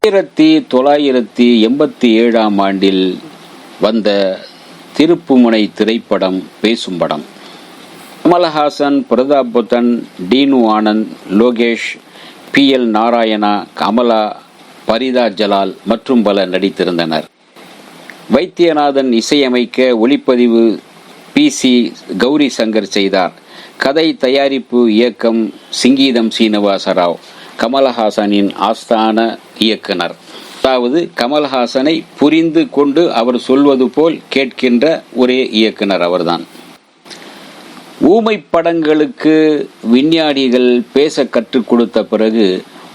1987 ஆண்டில் வந்த திருப்புமுனை திரைப்படம் பேசும் படம். கமலஹாசன், பிரதாப் போத்தன், டீனு ஆனந்த், லோகேஷ், PL நாராயணா, கமலா, பரிதா ஜலால் மற்றும் பலர் நடித்திருந்தனர். வைத்தியநாதன் இசையமைக்க ஒளிப்பதிவு PC கௌரி சங்கர் செய்தார். கதை, தயாரிப்பு, இயக்கம் சிங்கீதம் சீனிவாசராவ், கமலஹாசனின் ஆஸ்தான இயக்குனர். அதாவது கமலஹாசனை புரிந்து கொண்டு அவர் சொல்வது போல் கேட்கின்ற ஒரே இயக்குனர் அவர்தான். ஊமை படங்களுக்கு விஞ்ஞானிகள் பேச கற்றுக் கொடுத்த பிறகு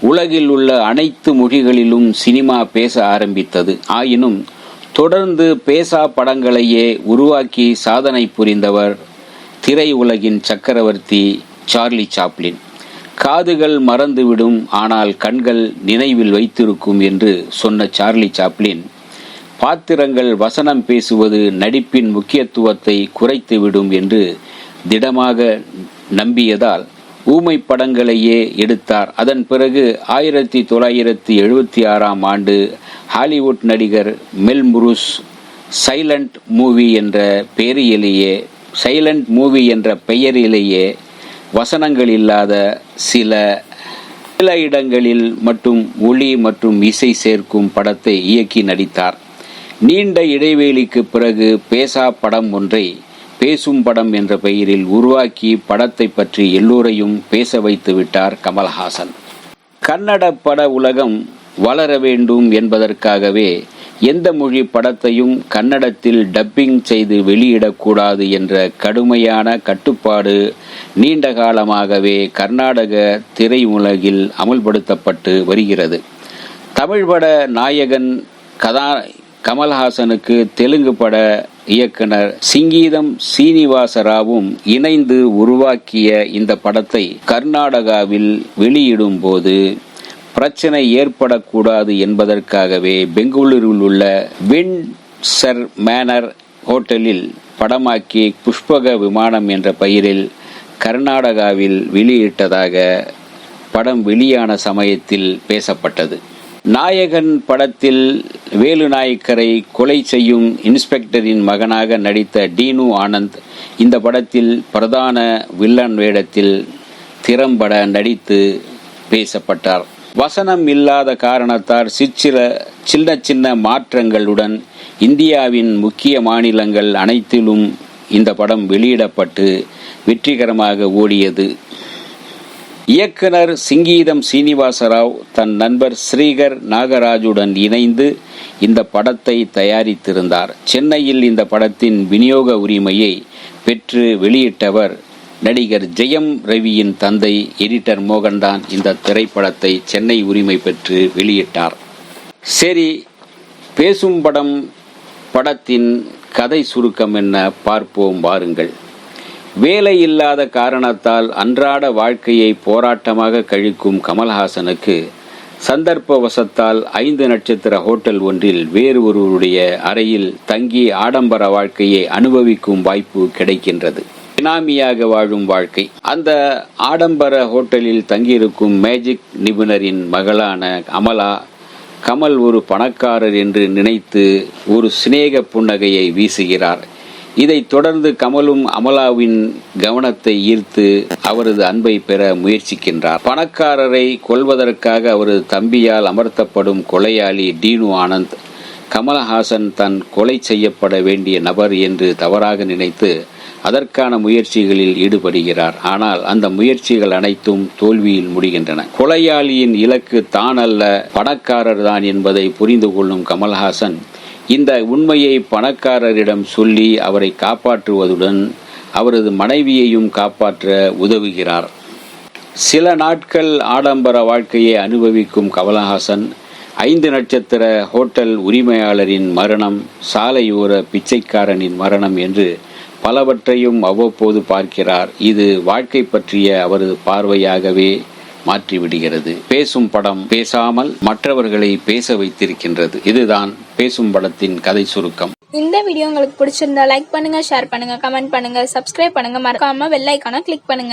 உலகில் உள்ள அனைத்து மொழிகளிலும் சினிமா பேச ஆரம்பித்தது. ஆயினும் தொடர்ந்து பேசா படங்களையே உருவாக்கி சாதனை புரிந்தவர் திரை உலகின் சக்கரவர்த்தி சார்லி சாப்ளின். காதுகள் மறந்துவிடும், ஆனால் கண்கள் நினைவில் வைத்திருக்கும் என்று சொன்ன சார்லி சாப்ளின், பாத்திரங்கள் வசனம் பேசுவது நடிப்பின் முக்கியத்துவத்தை குறைத்துவிடும் என்று திடமாக நம்பியதால் ஊமை படங்களையே எடுத்தார். அதன் பிறகு 1976 ஆண்டு ஹாலிவுட் நடிகர் மெல் புரூஸ் சைலண்ட் மூவி என்ற பெயரிலேயே வசனங்கள் இல்லாத சில இடங்களில் மட்டும் ஒளி மற்றும் இசை சேர்க்கும் படத்தை இயக்கி நடித்தார். நீண்ட இடைவேளைக்கு பிறகு பேசா படம் ஒன்றை பேசும் படம் என்ற பெயரில் உருவாக்கி படத்தை பற்றி எல்லோரையும் பேச வைத்து விட்டார் கமல்ஹாசன். கன்னட பட உலகம் வளர வேண்டும் என்பதற்காகவே எந்த மொழி படத்தையும் கன்னடத்தில் டப்பிங் செய்து வெளியிடக்கூடாது என்ற கடுமையான கட்டுப்பாடு நீண்ட காலமாகவே கர்நாடக திரையுலகில் அமல்படுத்தப்பட்டு வருகிறது. தமிழ் பட நாயகன் கமல்ஹாசனுக்கு தெலுங்கு பட இயக்குனர் சிங்கீதம் சீனிவாசராவும் இணைந்து உருவாக்கிய இந்த படத்தை கர்நாடகாவில் வெளியிடும் போது பிரச்சனை ஏற்படக்கூடாது என்பதற்காகவே பெங்களூரில் உள்ள விண்ட்சர் மேனர் ஹோட்டலில் படமாக்கி புஷ்பக விமானம் என்ற பெயரில் கர்நாடகாவில் வெளியிட்டதாக படம் வெளியான சமயத்தில் பேசப்பட்டது. நாயகன் படத்தில் வேலுநாயக்கரை கொலை செய்யும் இன்ஸ்பெக்டரின் மகனாக நடித்த டீனு ஆனந்த் இந்த படத்தில் பிரதான வில்லன் வேடத்தில் திறம்பட நடித்து பேசப்பட்டார். வசனம் இல்லாத காரணத்தால் சின்ன சின்ன மாற்றங்களுடன் இந்தியாவின் முக்கிய மாநிலங்கள் அனைத்திலும் இந்த படம் வெளியிடப்பட்டு வெற்றிகரமாக ஓடியது. இயக்குனர் சிங்கீதம் சீனிவாசராவ் தன் நண்பர் ஸ்ரீகர் நாகராஜுடன் இணைந்து இந்த படத்தை தயாரித்திருந்தார். சென்னையில் இந்த படத்தின் விநியோக உரிமையை பெற்று வெளியிட்டவர் நடிகர் ஜெயம் ரவியின் தந்தை எடிட்டர் மோகன்தான் இந்த திரைப்படத்தை சென்னை உரிமை பெற்று வெளியிட்டார். சரி, பேசும் படத்தின் கதை சுருக்கம் என்ன பார்ப்போம் வாருங்கள். வேலை இல்லாத காரணத்தால் அன்றாட வாழ்க்கையை போராட்டமாக கழிக்கும் கமல்ஹாசனுக்கு சந்தர்ப்பவசத்தால் 5 நட்சத்திர ஹோட்டல் ஒன்றில் வேறு ஒருவருடைய அறையில் தங்கி ஆடம்பர வாழ்க்கையை அனுபவிக்கும் வாய்ப்பு கிடைக்கின்றது. பினாமியாக வாழும் வாழ்க்கை. அந்த ஆடம்பர ஹோட்டலில் தங்கியிருக்கும் மேஜிக் நிபுணரின் மகளான அமலா, கமல் ஒரு பணக்காரர் என்று நினைத்து ஒரு சிநேக புன்னகையை வீசுகிறார். இதைத் தொடர்ந்து கமலும் அமலாவின் கவனத்தை ஈர்த்து அவரது அன்பை பெற முயற்சிக்கின்றார். பணக்காரரை கொல்வதற்காக அவரது தம்பியால் அமர்த்தப்படும் கொலையாளி டீனு ஆனந்த் கமல்ஹாசன் தன் கொலை செய்யப்பட வேண்டிய நபர் என்று தவறாக நினைத்து அதற்கான முயற்சிகளில் ஈடுபடுகிறார். ஆனால் அந்த முயற்சிகள் அனைத்தும் தோல்வியில் முடிகின்றன. கொலையாளியின் இலக்கு தான் அல்ல, பணக்காரர் தான் என்பதை புரிந்து கொள்ளும் கமல்ஹாசன் இந்த உண்மையை பணக்காரரிடம் சொல்லி அவரை காப்பாற்றுவதுடன் அவரது மனைவியையும் காப்பாற்ற உதவுகிறார். சில நாட்கள் ஆடம்பர வாழ்க்கையை அனுபவிக்கும் கமல்ஹாசன் 5 நட்சத்திர ஹோட்டல் உரிமையாளரின் மரணம், சாலையோர பிச்சைக்காரனின் மரணம் என்று பலவற்றையும் அவ்வப்போது பார்க்கிறார். இது வாழ்க்கை பற்றிய அவரது பார்வையாகவே மாற்றிவிடுகிறது. பேசும் படம் பேசாமல் மற்றவர்களை பேச வைத்திருக்கின்றது. இதுதான் பேசும் படத்தின் கதை சுருக்கம். இந்த வீடியோ உங்களுக்கு பிடிச்சிருந்தா லைக் பண்ணுங்க, ஷேர் பண்ணுங்க, கமெண்ட் பண்ணுங்க, சப்ஸ்கிரைப் பண்ணுங்க, மறக்காம பெல் ஐகானை கிளிக் பண்ணுங்க.